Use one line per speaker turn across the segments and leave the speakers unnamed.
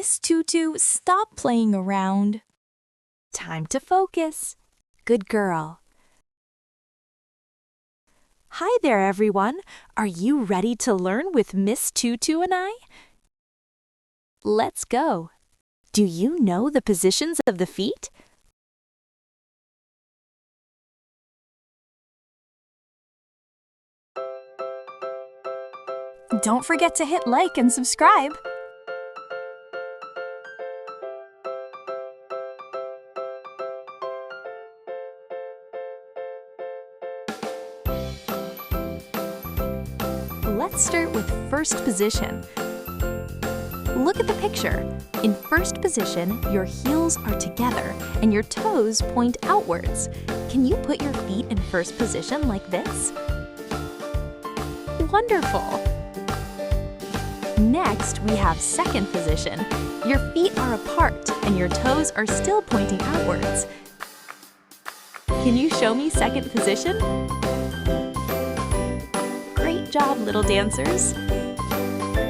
Miss Tutu, stop playing around. Time to focus. Good girl. Hi there, everyone. Are you ready to learn with Miss Tutu and I? Let's go. Do you know the positions of the feet? Don't forget to hit like and subscribe. Let's start with first position. Look at the picture. In first position, your heels are together and your toes point outwards. Can you put your feet in first position like this? Wonderful! Next, we have second position. Your feet are apart and your toes are still pointing outwards. Can you show me second position? Great job, little dancers!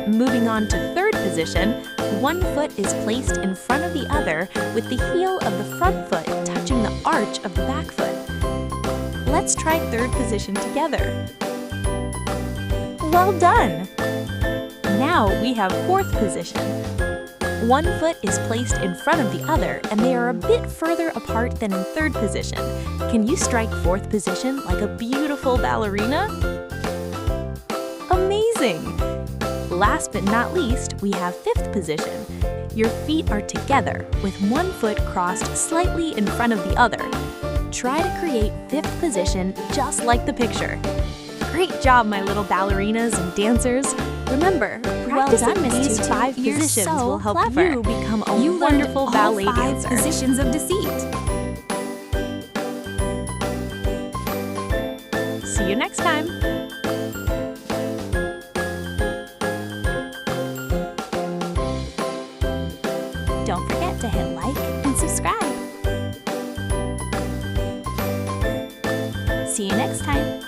Moving on to third position, one foot is placed in front of the other with the heel of the front foot touching the arch of the back foot. Let's try third position together. Well done! Now we have fourth position. One foot is placed in front of the other and they are a bit further apart than in third position. Can you strike fourth position like a beautiful ballerina? Amazing! Last but not least, we have fifth position. Your feet are together with one foot crossed slightly in front of the other. Try to create fifth position just like the picture. Great job, my little ballerinas and dancers. Remember, practicing these 5 positions will help you become a wonderful ballet dancer.
Positions of deceit.
See you next time. Don't forget to hit like and subscribe. See you next time.